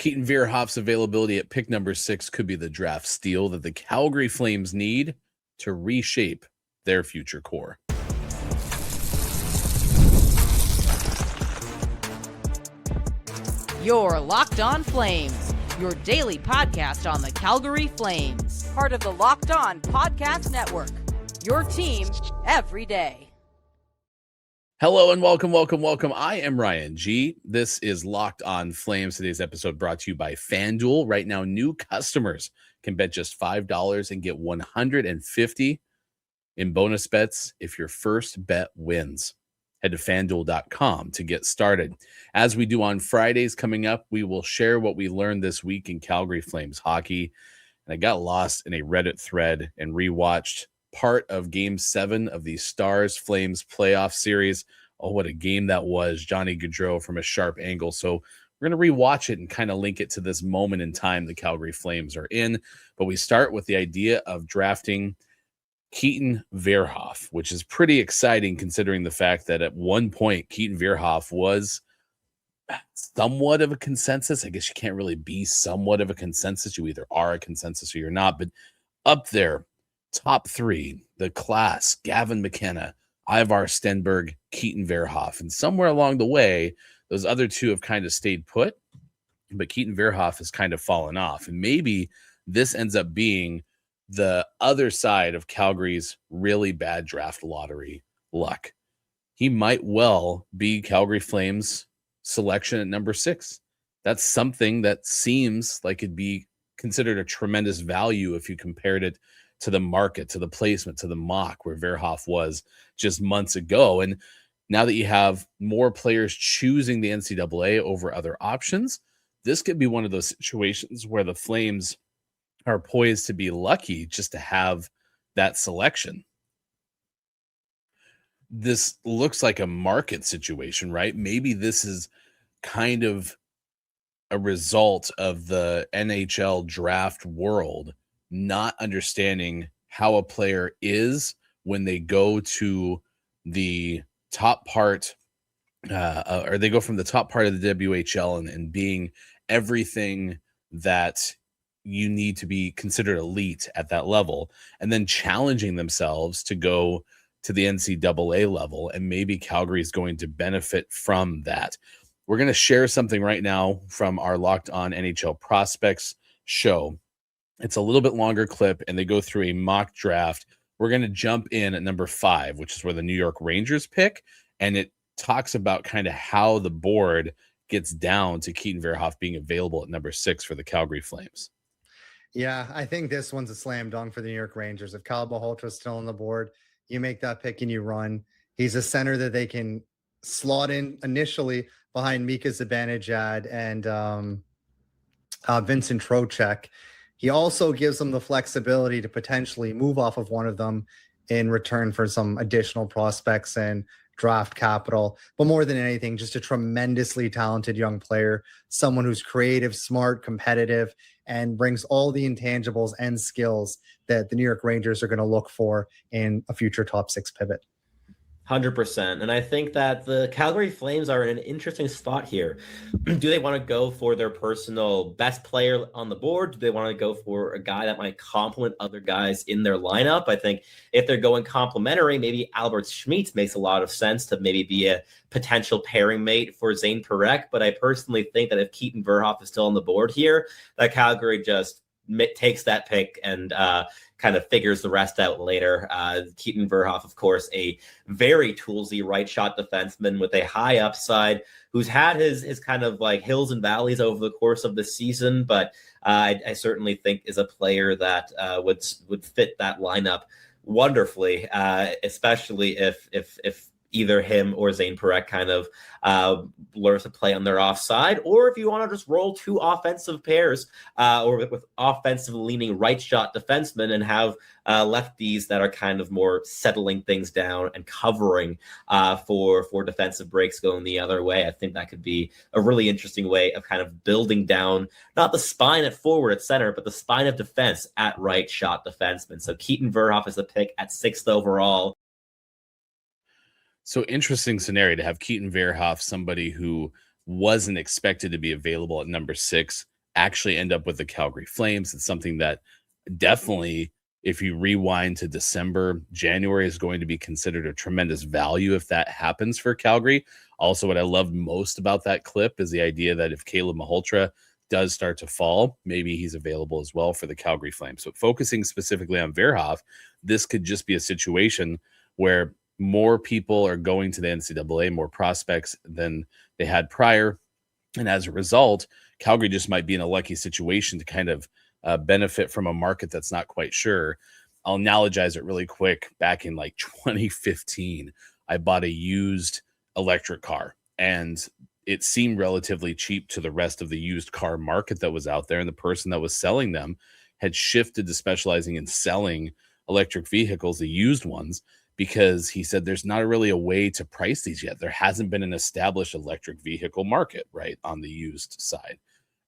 Keaton Verhoeff's availability at pick number 6 could be the draft steal that the Calgary Flames need to reshape their future core. You're Locked On Flames, your daily podcast on the Calgary Flames. Part of the Locked On Podcast Network, your team every day. Hello and welcome. I am Ryan G. This is Locked On Flames. Today's episode brought to you by FanDuel. Right now, new customers can bet just $5 and get $150 in bonus bets if your first bet wins. Head to FanDuel.com to get started. As we do on Fridays coming up, we will share what we learned this week in Calgary Flames hockey. And I got lost in a Reddit thread and rewatched part of Game 7 of the Stars Flames playoff series. Oh, what a game that was. Johnny Gaudreau from a sharp angle. So we're going to rewatch it and kind of link it to this moment in time the Calgary Flames are in. But we start with the idea of drafting Keaton Verhoeff, which is pretty exciting considering the fact that at one point Keaton Verhoeff was somewhat of a consensus. I guess you can't really be somewhat of a consensus. You either are a consensus or you're not. But up there, top 3, the class, Gavin McKenna, Ivar Stenberg, Keaton Verhoeff. And somewhere along the way, those other two have kind of stayed put, but Keaton Verhoeff has kind of fallen off. And maybe this ends up being the other side of Calgary's really bad draft lottery luck. He might well be Calgary Flames selection at number 6. That's something that seems like it'd be considered a tremendous value if you compared it to the market, to the placement, to the mock where Verhoeff was just months ago. And now that you have more players choosing the NCAA over other options, this could be one of those situations where the Flames are poised to be lucky just to have that selection. This looks like a market situation, right? Maybe this is kind of a result of the NHL draft world not understanding how a player is when they go to the top part, or they go from the top part of the WHL and being everything that you need to be considered elite at that level, and then challenging themselves to go to the NCAA level. And maybe Calgary is going to benefit from that. We're going to share something right now from our Locked On NHL Prospects show. It's a little bit longer clip, and they go through a mock draft. We're going to jump in at number 5, which is where the New York Rangers pick, and it talks about kind of how the board gets down to Keaton Verhoeff being available at number 6 for the Calgary Flames. Yeah, I think this one's a slam dunk for the New York Rangers. If Kyle Malhotra's still on the board, you make that pick and you run. He's a center that they can slot in initially behind Mika Zibanejad and Vincent Trocheck. He also gives them the flexibility to potentially move off of one of them in return for some additional prospects and draft capital. But more than anything, just a tremendously talented young player, someone who's creative, smart, competitive, and brings all the intangibles and skills that the New York Rangers are going to look for in a future top 6 pivot. 100%. And I think that the Calgary Flames are in an interesting spot here. Do they want to go for their personal best player on the board? Do they want to go for a guy that might complement other guys in their lineup? I think if they're going complementary, maybe Albert Schmitz makes a lot of sense to maybe be a potential pairing mate for Zayne Parekh. But I personally think that if Keaton Verhoeff is still on the board here, that Calgary just takes that pick and kind of figures the rest out later. Keaton Verhoeff, of course, a very toolsy right shot defenseman with a high upside, who's had his kind of like hills and valleys over the course of the season, but I certainly think is a player that would fit that lineup wonderfully, especially if either him or Zayne Parekh kind of learns to play on their offside, or if you want to just roll 2 offensive pairs or with offensive leaning right shot defensemen and have lefties that are kind of more settling things down and covering for defensive breaks going the other way. I think that could be a really interesting way of kind of building down not the spine at forward at center, but the spine of defense at right shot defenseman. So Keaton Verhoeff is the pick at 6th overall. So interesting scenario to have Keaton Verhoeff, somebody who wasn't expected to be available at number 6, actually end up with the Calgary Flames. It's something that definitely, if you rewind to December, January is going to be considered a tremendous value if that happens for Calgary. Also, what I loved most about that clip is the idea that if Caleb Malhotra does start to fall, maybe he's available as well for the Calgary Flames. But focusing specifically on Verhoeff, this could just be a situation where more people are going to the NCAA, more prospects than they had prior. And as a result, Calgary just might be in a lucky situation to kind of benefit from a market that's not quite sure. I'll analogize it really quick. Back in like 2015, I bought a used electric car, and it seemed relatively cheap to the rest of the used car market that was out there. And the person that was selling them had shifted to specializing in selling electric vehicles, the used ones, because he said there's not really a way to price these yet. There hasn't been an established electric vehicle market, right, on the used side.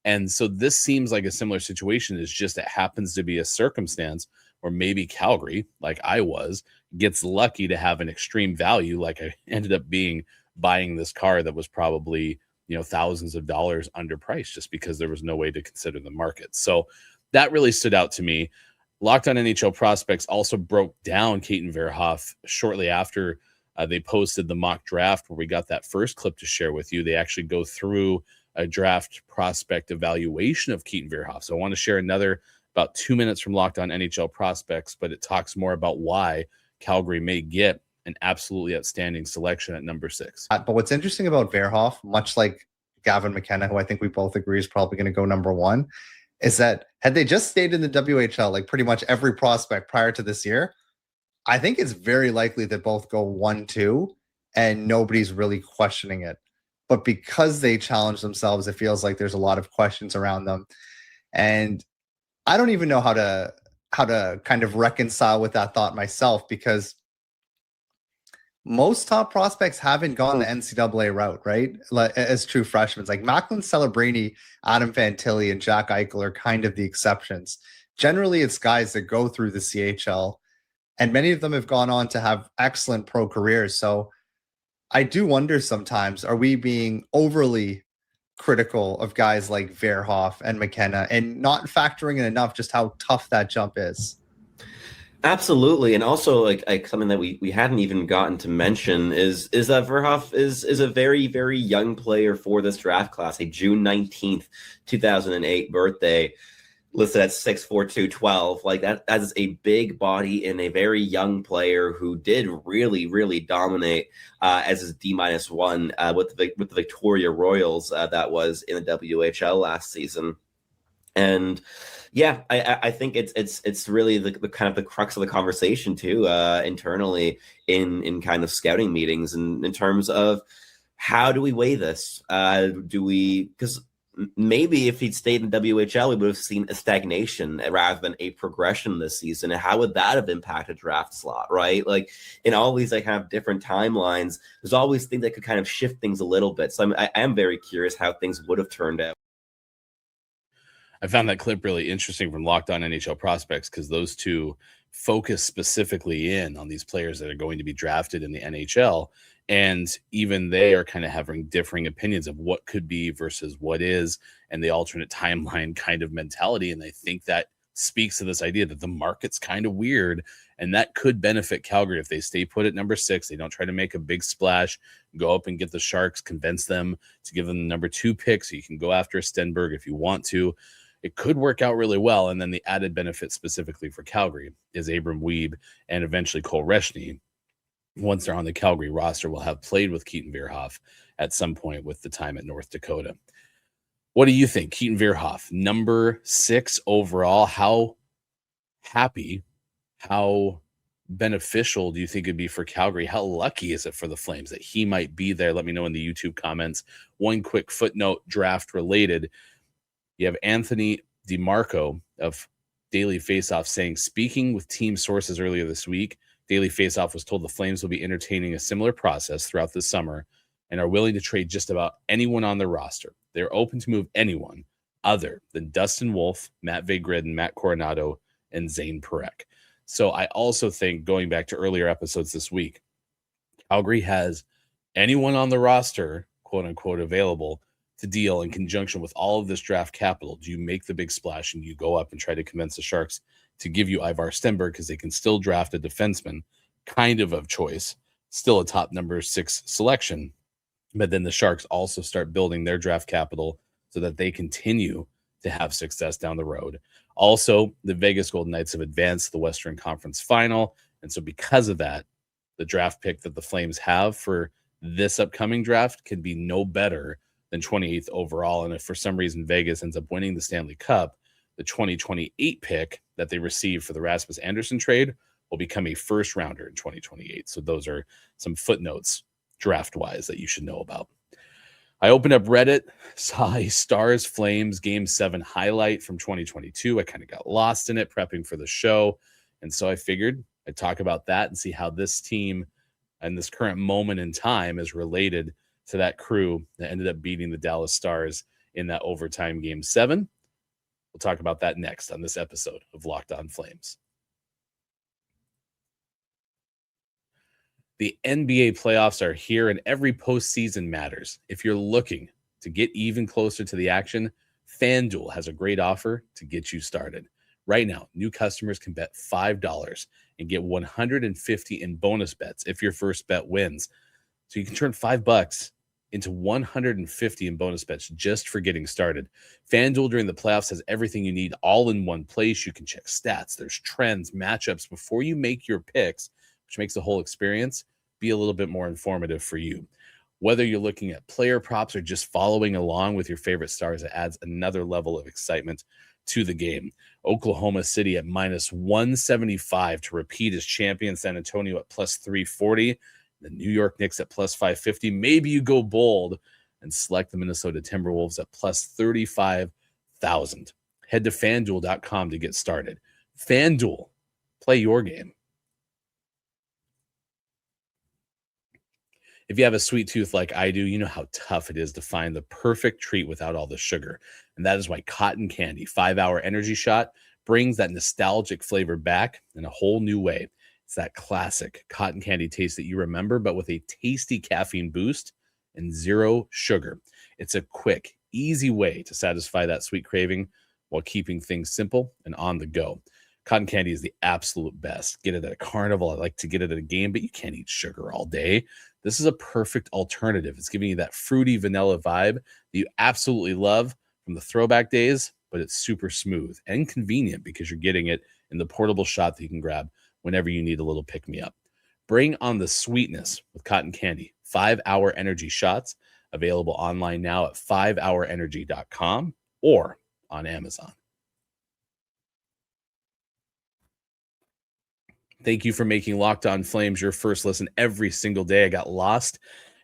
And so this seems like a similar situation. Is just it happens to be a circumstance where maybe Calgary, like I was, gets lucky to have an extreme value, like I ended up being buying this car that was probably, thousands of dollars underpriced just because there was no way to consider the market. So that really stood out to me. Locked On NHL Prospects also broke down Keaton Verhoeff shortly after they posted the mock draft, where we got that first clip to share with you. They actually go through a draft prospect evaluation of Keaton Verhoeff. So I want to share another about 2 minutes from Locked On NHL Prospects, but it talks more about why Calgary may get an absolutely outstanding selection at number 6. But what's interesting about Verhoeff, much like Gavin McKenna, who I think we both agree is probably going to go number 1, is that had they just stayed in the WHL, like pretty much every prospect prior to this year, I think it's very likely that both go 1-2 and nobody's really questioning it. But because they challenge themselves, it feels like there's a lot of questions around them. And I don't even know how to kind of reconcile with that thought myself, because most top prospects haven't gone the NCAA route, right? As true freshmen, like Macklin Celebrini, Adam Fantilli, and Jack Eichel are kind of the exceptions. Generally, it's guys that go through the CHL, and many of them have gone on to have excellent pro careers. So I do wonder sometimes, are we being overly critical of guys like Verhoeff and McKenna and not factoring in enough just how tough that jump is? Absolutely. And also like something that we hadn't even gotten to mention is that Verhoeff is a very, very young player for this draft class, a June 19th, 2008 birthday, listed at 6'4", 212. Like that is a big body and a very young player who did really, really dominate as his D-1 with the Victoria Royals that was in the WHL last season. And yeah, I think it's really the kind of the crux of the conversation too, internally in kind of scouting meetings, and in terms of how do we weigh this? Because maybe if he'd stayed in WHL, we would have seen a stagnation rather than a progression this season. And how would that have impacted draft slot, right? Like in all these like kind of different timelines, there's always things that could kind of shift things a little bit. So I am very curious how things would have turned out. I found that clip really interesting from Locked On NHL Prospects, because those two focus specifically in on these players that are going to be drafted in the NHL. And even they are kind of having differing opinions of what could be versus what is, and the alternate timeline kind of mentality. And I think that speaks to this idea that the market's kind of weird, and that could benefit Calgary if they stay put at number 6. They don't try to make a big splash, go up and get the Sharks, convince them to give them the number 2 pick so you can go after Stenberg if you want to. It could work out really well. And then the added benefit specifically for Calgary is Abram Wiebe and eventually Cole Reschny, once they're on the Calgary roster, will have played with Keaton Verhoeff at some point with the time at North Dakota. What do you think? Keaton Verhoeff, number 6 overall. How happy, how beneficial do you think it'd be for Calgary? How lucky is it for the Flames that he might be there? Let me know in the YouTube comments. One quick footnote, draft related. You have Anthony DeMarco of Daily Faceoff saying, speaking with team sources earlier this week, Daily Faceoff was told the Flames will be entertaining a similar process throughout the summer and are willing to trade just about anyone on their roster. They're open to move anyone other than Dustin Wolf, Matvei Gridin, Matt Coronato, and Zayne Parekh. So I also think, going back to earlier episodes this week, Calgary has anyone on the roster, quote unquote, available to deal in conjunction with all of this draft capital? Do you make the big splash and you go up and try to convince the Sharks to give you Ivar Stenberg because they can still draft a defenseman kind of choice, still a top number 6 selection, but then the Sharks also start building their draft capital so that they continue to have success down the road. Also, the Vegas Golden Knights have advanced to the Western Conference Final, and so because of that, the draft pick that the Flames have for this upcoming draft can be no better than 28th overall. And if for some reason Vegas ends up winning the Stanley Cup, the 2028 pick that they received for the Rasmus Anderson trade will become a first rounder in 2028. So those are some footnotes draft-wise that you should know about. I opened up Reddit, saw a Stars Flames Game 7 highlight from 2022. I kind of got lost in it prepping for the show. And so I figured I'd talk about that and see how this team and this current moment in time is related to that crew that ended up beating the Dallas Stars in that overtime Game 7. We'll talk about that next on this episode of Locked On Flames. The NBA playoffs are here and every postseason matters. If you're looking to get even closer to the action, FanDuel has a great offer to get you started. Right now, new customers can bet $5 and get $150 in bonus bets if your first bet wins. So you can turn $5 into $150 in bonus bets just for getting started. FanDuel during the playoffs has everything you need all in one place. You can check stats, there's trends, matchups before you make your picks, which makes the whole experience be a little bit more informative for you. Whether you're looking at player props or just following along with your favorite stars, it adds another level of excitement to the game. Oklahoma City at minus 175 to repeat as champion, San Antonio at plus 340, the New York Knicks at plus 550. Maybe you go bold and select the Minnesota Timberwolves at plus 35,000. Head to FanDuel.com to get started. FanDuel, play your game. If you have a sweet tooth like I do, you know how tough it is to find the perfect treat without all the sugar. And that is why Cotton Candy 5-Hour Energy Shot brings that nostalgic flavor back in a whole new way. It's that classic cotton candy taste that you remember, but with a tasty caffeine boost and zero sugar. It's a quick, easy way to satisfy that sweet craving while keeping things simple and on the go. Cotton candy is the absolute best. Get it at a carnival. I like to get it at a game, but you can't eat sugar all day. This is a perfect alternative. It's giving you that fruity vanilla vibe that you absolutely love from the throwback days, but it's super smooth and convenient because you're getting it in the portable shot that you can grab whenever you need a little pick-me-up. Bring on the sweetness with Cotton Candy 5-Hour Energy Shots, available online now at 5hourenergy.com or on Amazon. Thank you for making Locked On Flames your first listen every single day. I got lost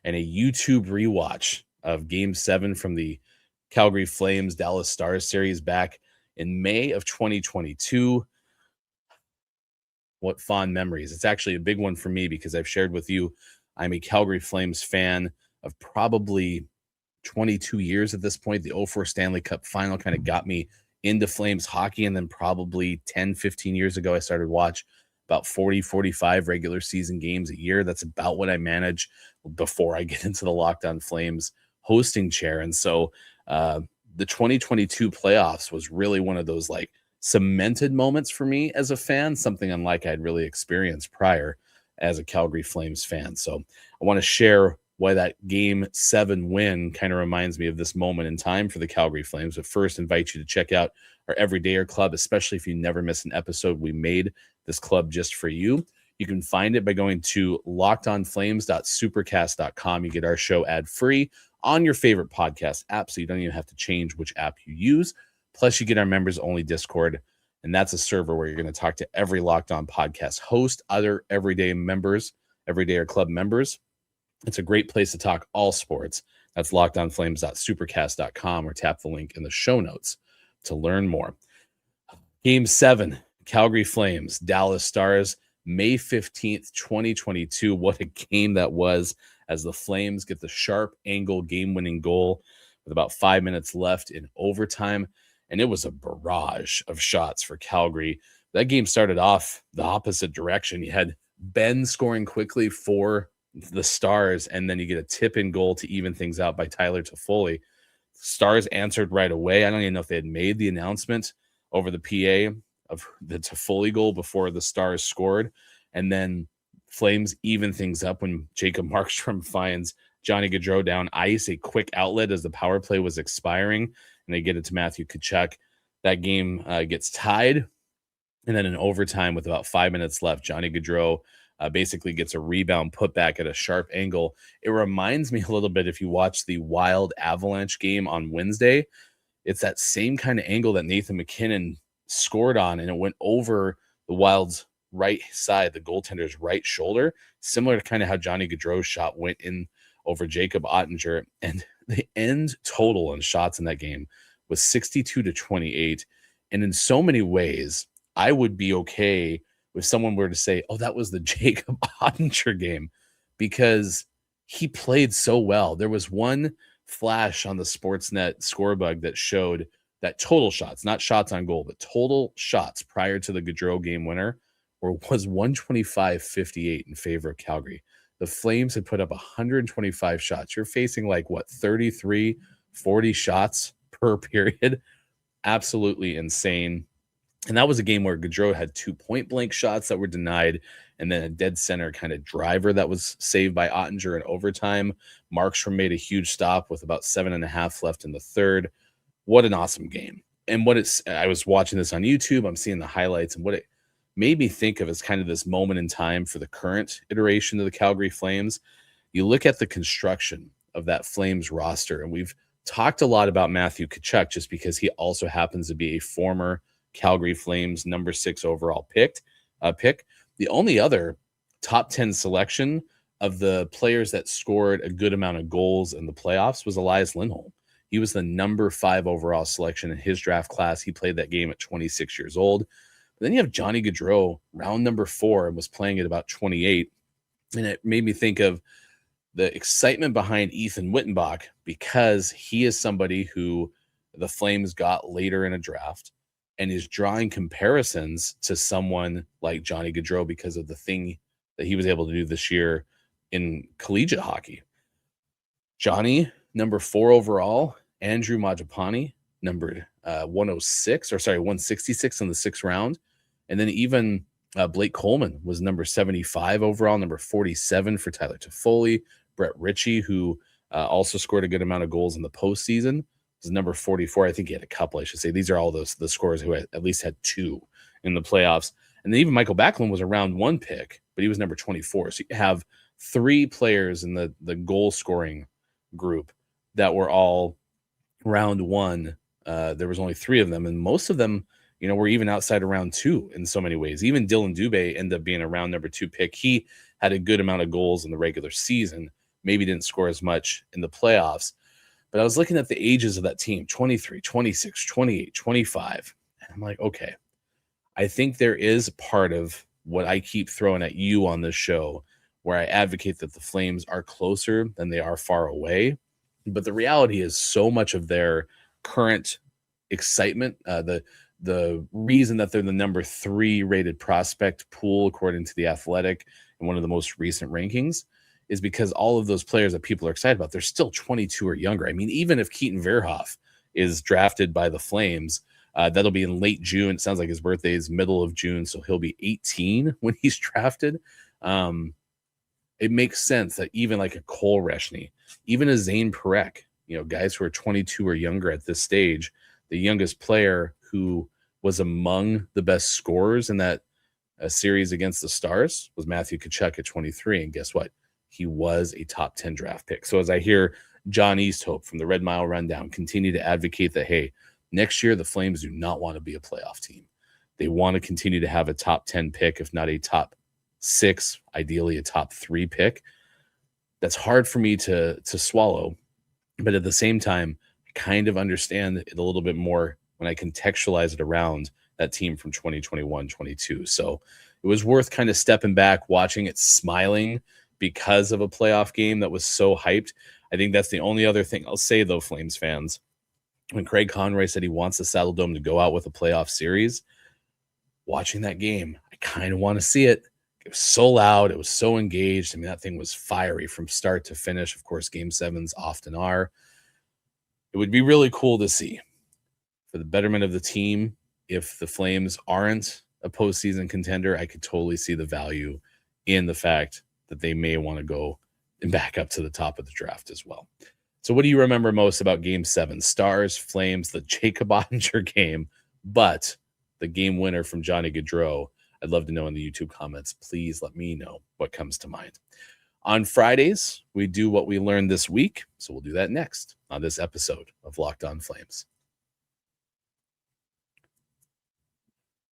in a YouTube rewatch of Game 7 from the Calgary Flames Dallas Stars series back in May of 2022. What fond memories. It's actually a big one for me because I've shared with you I'm a Calgary Flames fan of probably 22 years at this point. The 2004 Stanley Cup final kind of got me into Flames hockey, and then probably 10, 15 years ago, I started watch about 40, 45 regular season games a year. That's about what I manage before I get into the Locked On Flames hosting chair. And so the 2022 playoffs was really one of those like cemented moments for me as a fan, something unlike I'd really experienced prior as a Calgary Flames fan. So I want to share why that Game 7 win kind of reminds me of this moment in time for the Calgary Flames. But first, invite you to check out our Everydayer Club, especially if you never miss an episode. We made this club just for you. You can find it by going to lockedonflames.supercast.com. You get our show ad-free on your favorite podcast app, so you don't even have to change which app you use. Plus, you get our members-only Discord, and that's a server where you're going to talk to every Locked On podcast host, other Everyday members, Everydayer Club members. It's a great place to talk all sports. That's lockedonflames.supercast.com, or tap the link in the show notes to learn more. Game 7, Calgary Flames, Dallas Stars, May 15th, 2022. What a game that was, as the Flames get the sharp angle game-winning goal with about 5 minutes left in overtime. And it was a barrage of shots for Calgary. That game started off the opposite direction. You had Ben scoring quickly for the Stars, and then you get a tip-in goal to even things out by Tyler Toffoli. Stars answered right away. I don't even know if they had made the announcement over the PA of the Toffoli goal before the Stars scored. And then Flames even things up when Jacob Markstrom finds Johnny Gaudreau down ice, a quick outlet as the power play was expiring, and they get it to Matthew Tkachuk. That game gets tied. And then in overtime with about 5 minutes left, Johnny Gaudreau basically gets a rebound put back at a sharp angle. It reminds me a little bit, if you watch the Wild Avalanche game on Wednesday, it's that same kind of angle that Nathan MacKinnon scored on, and it went over the Wild's right side, the goaltender's right shoulder, similar to kind of how Johnny Gaudreau's shot went in over Jacob Ottinger. And the end total in shots in that game was 62-28. And in so many ways, I would be okay if someone were to say, oh, that was the Jacob Ottinger game, because he played so well. There was one flash on the Sportsnet scorebug that showed that total shots, not shots on goal, but total shots prior to the Gaudreau game winner was 125-58 in favor of Calgary. The Flames had put up 125 shots. You're facing 33, 40 shots per period. Absolutely insane. And that was a game where Gaudreau had 2 point-blank shots that were denied, and then a dead center kind of driver that was saved by Ottinger in overtime. Markstrom made a huge stop with about 7.5 left in the third. What an awesome game. And I was watching this on YouTube. I'm seeing the highlights, and what it made me think of is kind of this moment in time for the current iteration of the Calgary Flames. You look at the construction of that Flames roster, and we've talked a lot about Matthew Tkachuk just because he also happens to be a former Calgary Flames number 6 overall pick. The only other top 10 selection of the players that scored a good amount of goals in the playoffs was Elias Lindholm. He was the number 5 overall selection in his draft class. He played that game at 26 years old. But then you have Johnny Gaudreau, round number 4, and was playing at about 28. And it made me think of the excitement behind Ethan Wittenbach, because he is somebody who the Flames got later in a draft and is drawing comparisons to someone like Johnny Gaudreau because of the thing that he was able to do this year in collegiate hockey. Johnny, number 4 overall. Andrew Mangiapane, number 166 in the 6th round. And then even Blake Coleman was number 75 overall, number 47 for Tyler Toffoli. Brett Ritchie, who also scored a good amount of goals in the postseason, was number 44. I think he had a couple, I should say. These are all the scorers who at least had 2 in the playoffs. And then even Michael Backlund was a round 1 pick, but he was number 24. So you have 3 players in the goal scoring group that were all round 1. There was only 3 of them, and most of them, were even outside of round 2 in so many ways. Even Dylan Dubé ended up being a round number 2 pick. He had a good amount of goals in the regular season, maybe didn't score as much in the playoffs. But I was looking at the ages of that team, 23, 26, 28, 25. And I'm like, okay, I think there is part of what I keep throwing at you on this show where I advocate that the Flames are closer than they are far away. But the reality is so much of their current excitement, the reason that they're the number 3 rated prospect pool, according to The Athletic, in one of the most recent rankings, is because all of those players that people are excited about, they're still 22 or younger. I mean, even if Keaton Verhoeff is drafted by the Flames, that'll be in late June. It sounds like his birthday is middle of June, so he'll be 18 when he's drafted. It makes sense that even like a Cole Reschny, even a Zayne Parekh, guys who are 22 or younger at this stage, the youngest player who was among the best scorers in that series against the Stars was Matthew Tkachuk at 23. And guess what? He was a top 10 draft pick. So as I hear John Easthope from the Red Mile Rundown continue to advocate that, hey, next year the Flames do not want to be a playoff team. They want to continue to have a top 10 pick, if not a top 6, ideally a top 3 pick. That's hard for me to swallow. But at the same time, I kind of understand it a little bit more when I contextualize it around that team from 2021-22. So it was worth kind of stepping back, watching it, smiling because of a playoff game that was so hyped. I think that's the only other thing I'll say, though, Flames fans. When Craig Conroy said he wants the Saddle Dome to go out with a playoff series, watching that game, I kind of want to see it. It was so loud. It was so engaged. I mean, that thing was fiery from start to finish. Of course, Game 7s often are. It would be really cool to see for the betterment of the team. If the Flames aren't a postseason contender, I could totally see the value in the fact that they may want to go and back up to the top of the draft as well. So what do you remember most about Game 7? Stars, Flames, the Jacob Ottinger game, but the game winner from Johnny Gaudreau? I'd love to know in the YouTube comments. Please let me know what comes to mind. On Fridays, we do what we learned this week, so we'll do that next on this episode of Locked On Flames.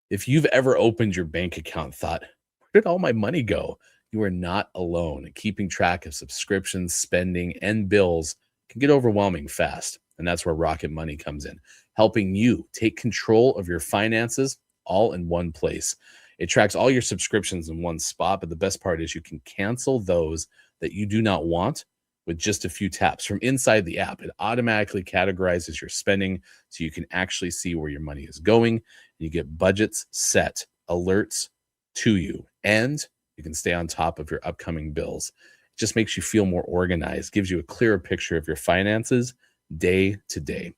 If you've ever opened your bank account and thought, where did all my money go? You are not alone. Keeping track of subscriptions, spending, and bills can get overwhelming fast. And that's where Rocket Money comes in, helping you take control of your finances all in one place. It tracks all your subscriptions in one spot, but the best part is you can cancel those that you do not want with just a few taps from inside the app. It automatically categorizes your spending so you can actually see where your money is going. You get budgets set, alerts to you, and you can stay on top of your upcoming bills. It just makes you feel more organized, gives you a clearer picture of your finances day to day.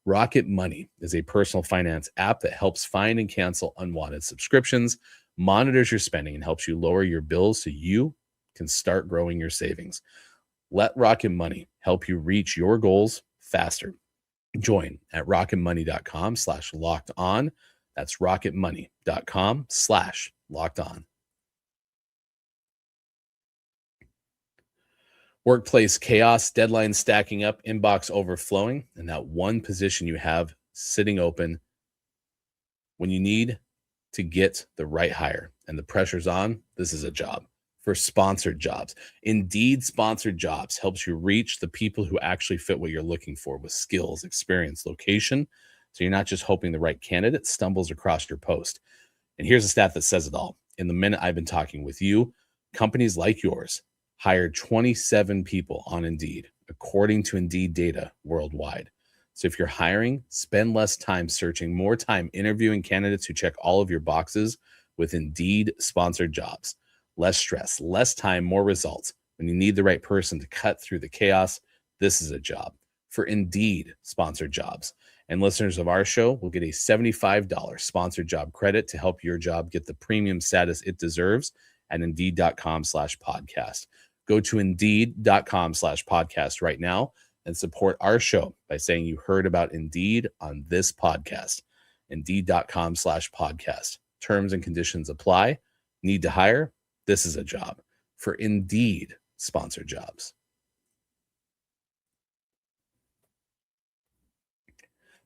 Rocket Money is a personal finance app that helps find and cancel unwanted subscriptions, monitors your spending, and helps you lower your bills so you can start growing your savings. Let Rocket Money help you reach your goals faster. Join at rocketmoney.com/locked-on. That's rocketmoney.com/locked-on. Workplace chaos, deadlines stacking up, inbox overflowing, and that one position you have sitting open when you need to get the right hire and the pressure's on. This is a job for sponsored jobs. Indeed, sponsored jobs helps you reach the people who actually fit what you're looking for with skills, experience, location. So you're not just hoping the right candidate stumbles across your post. And here's a stat that says it all. In the minute I've been talking with you, companies like yours hired 27 people on Indeed, according to Indeed data worldwide. So if you're hiring, spend less time searching, more time interviewing candidates who check all of your boxes with Indeed sponsored jobs. Less stress, less time, more results. When you need the right person to cut through the chaos, this is a job for Indeed sponsored jobs. And listeners of our show will get a $75 sponsored job credit to help your job get the premium status it deserves at Indeed.com/podcast. Go to Indeed.com/podcast right now and support our show by saying you heard about Indeed on this podcast. Indeed.com/podcast. Terms and conditions apply. Need to hire? This is a job for Indeed sponsored jobs.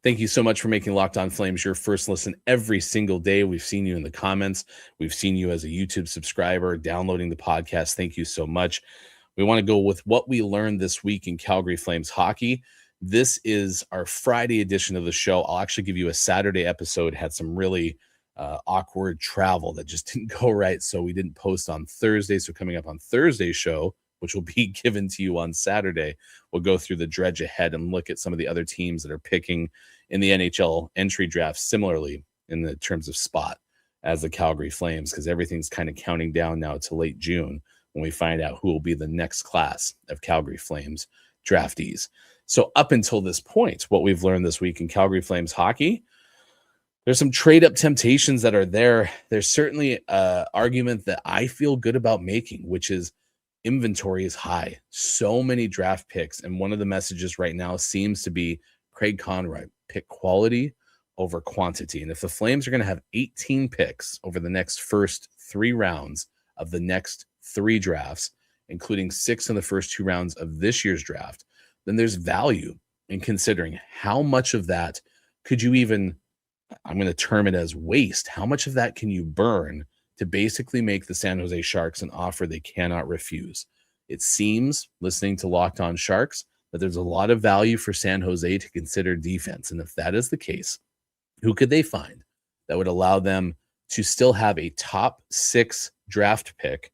Thank you so much for making Locked On Flames your first listen every single day. We've seen you in the comments. We've seen you as a YouTube subscriber downloading the podcast. Thank you so much. We want to go with what we learned this week in Calgary Flames hockey. This is our Friday edition of the show. I'll actually give you a Saturday episode. Had some really awkward travel that just didn't go right, so we didn't post on Thursday. So coming up on Thursday's show, which will be given to you on Saturday, we'll go through the dredge ahead and look at some of the other teams that are picking in the NHL entry draft similarly in the terms of spot as the Calgary Flames, because everything's kind of counting down now to late June when we find out who will be the next class of Calgary Flames draftees. So up until this point, what we've learned this week in Calgary Flames hockey, there's some trade-up temptations that are there. There's certainly an argument that I feel good about making, which is inventory is high. So many draft picks, and one of the messages right now seems to be Craig Conroy, pick quality over quantity. And if the Flames are going to have 18 picks over the next first 3 rounds of the next 3 drafts, including 6 in the first 2 rounds of this year's draft, then there's value in considering how much of that could you even, I'm going to term it as waste. How much of that can you burn to basically make the San Jose Sharks an offer they cannot refuse? It seems, listening to Locked On Sharks, that there's a lot of value for San Jose to consider defense. And if that is the case, who could they find that would allow them to still have a top 6 draft pick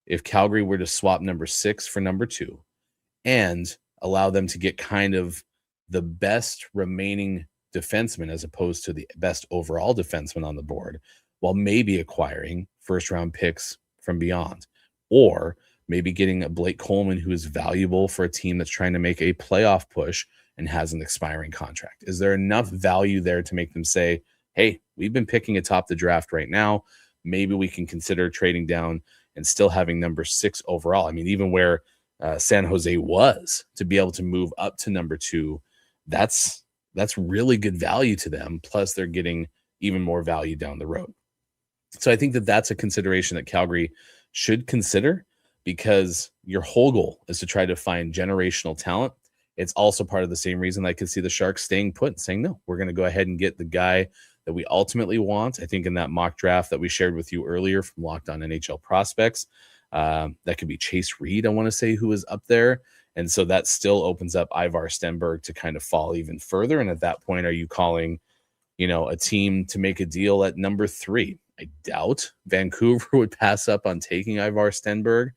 if Calgary were to swap number 6 for number 2 and allow them to get kind of the best remaining defenseman as opposed to the best overall defenseman on the board, while maybe acquiring first-round picks from beyond, or maybe getting a Blake Coleman who is valuable for a team that's trying to make a playoff push and has an expiring contract? Is there enough value there to make them say, hey, we've been picking atop the draft right now. Maybe we can consider trading down and still having number 6 overall. I mean, even where San Jose was, to be able to move up to number 2, that's really good value to them. Plus, they're getting even more value down the road. So I think that that's a consideration that Calgary should consider, because your whole goal is to try to find generational talent. It's also part of the same reason I could see the Sharks staying put and saying, no, we're going to go ahead and get the guy that we ultimately want. I think in that mock draft that we shared with you earlier from Locked On NHL Prospects, that could be Chase Reed, I want to say, who is up there. And so that still opens up Ivar Stenberg to kind of fall even further. And at that point, are you calling, a team to make a deal at number 3? I doubt Vancouver would pass up on taking Ivar Stenberg.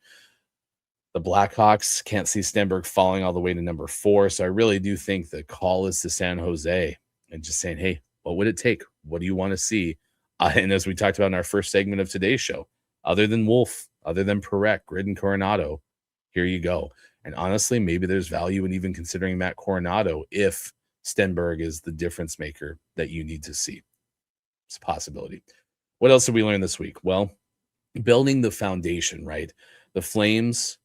The Blackhawks can't see Stenberg falling all the way to number 4. So I really do think the call is to San Jose and just saying, hey, what would it take? What do you want to see? And as we talked about in our first segment of today's show, other than Wolf, other than Parekh, Gridin, Coronato, here you go. And honestly, maybe there's value in even considering Matt Coronato if Stenberg is the difference maker that you need to see. It's a possibility. What else did we learn this week? Well, building the foundation, right? The Flames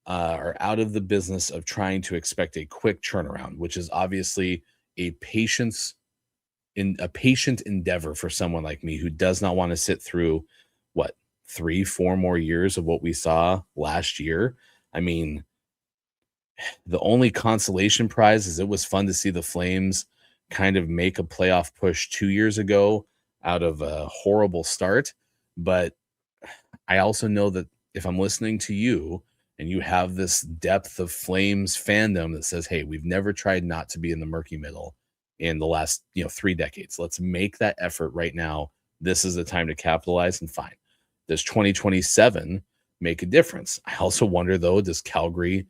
are out of the business of trying to expect a quick turnaround, which is obviously a patient endeavor for someone like me who does not want to sit through 3-4 more years of what we saw last year. I mean, the only consolation prize is it was fun to see the Flames kind of make a playoff push 2 years ago out of a horrible start. But I also know that if I'm listening to you and you have this depth of Flames fandom that says, hey, we've never tried not to be in the murky middle in the last 3 decades. Let's make that effort right now. This is the time to capitalize, and fine. Does 2027 make a difference? I also wonder, though, does Calgary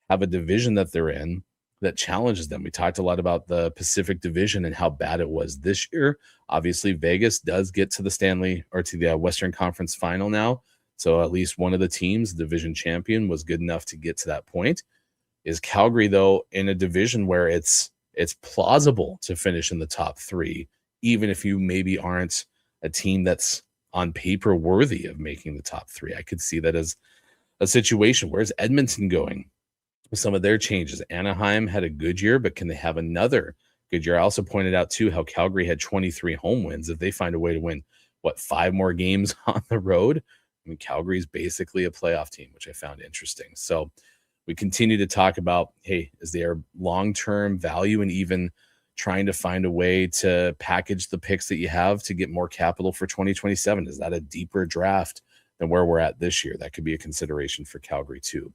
have a division that they're in that challenges them? We talked a lot about the Pacific Division and how bad it was this year. Obviously, Vegas does get to the Western Conference Final now. So at least one of the teams, the division champion, was good enough to get to that point. Is Calgary, though, in a division where it's plausible to finish in the top 3, even if you maybe aren't a team that's on paper worthy of making the top 3? I could see that as a situation. Where's Edmonton going with some of their changes? Anaheim had a good year, but can they have another good year? I also pointed out, too, how Calgary had 23 home wins. If they find a way to win, 5 more games on the road? I mean, Calgary's basically a playoff team, which I found interesting. So we continue to talk about, hey, is there long-term value in even trying to find a way to package the picks that you have to get more capital for 2027? Is that a deeper draft than where we're at this year? That could be a consideration for Calgary too.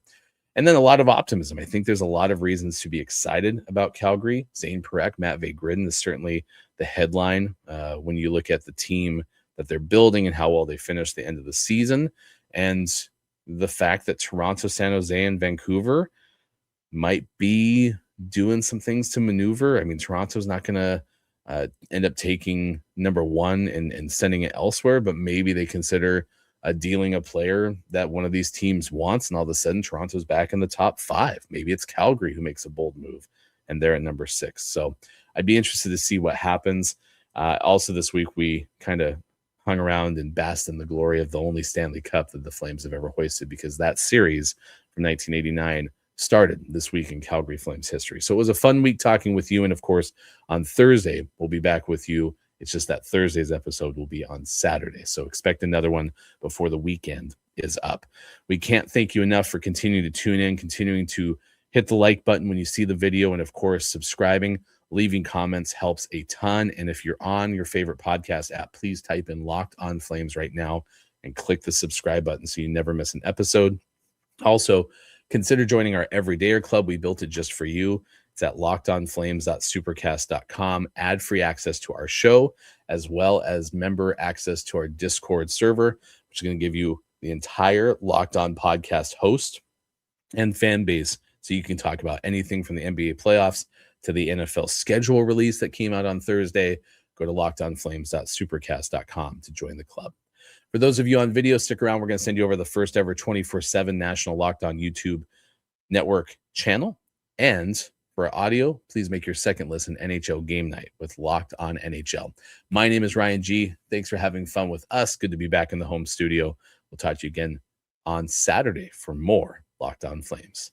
And then a lot of optimism. I think there's a lot of reasons to be excited about Calgary. Zayne, Parekh, Matvei, Gridin is certainly the headline when you look at the team that they're building and how well they finished the end of the season. And the fact that Toronto, San Jose, and Vancouver might be doing some things to maneuver. I mean, Toronto's not going to end up taking number 1 and sending it elsewhere, but maybe they consider dealing a player that one of these teams wants, and all of a sudden Toronto's back in the top 5. Maybe it's Calgary who makes a bold move, and they're at number 6. So I'd be interested to see what happens. Also this week, we kind of hung around and basked in the glory of the only Stanley Cup that the Flames have ever hoisted, because that series from 1989 started this week in Calgary Flames history. So it was a fun week talking with you. And of course, on Thursday, we'll be back with you. It's just that Thursday's episode will be on Saturday. So expect another one before the weekend is up. We can't thank you enough for continuing to tune in, continuing to hit the like button when you see the video, and of course, subscribing. Leaving comments helps a ton. And if you're on your favorite podcast app, please type in Locked On Flames right now and click the subscribe button so you never miss an episode. Also, consider joining our Everydayer Club. We built it just for you. It's at lockedonflames.supercast.com. Ad-free access to our show, as well as member access to our Discord server, which is going to give you the entire Locked On podcast host and fan base, so you can talk about anything from the NBA playoffs to the NFL schedule release that came out on Thursday. Go to lockedonflames.supercast.com to join the club. For those of you on video, stick around. We're going to send you over the first ever 24/7 national Locked On YouTube network channel. And For audio, please make your second listen NHL Game Night with Locked On NHL. My name is Ryan G. Thanks for having fun with us. Good to be back in the home studio. We'll talk to you again on Saturday for more Locked On Flames.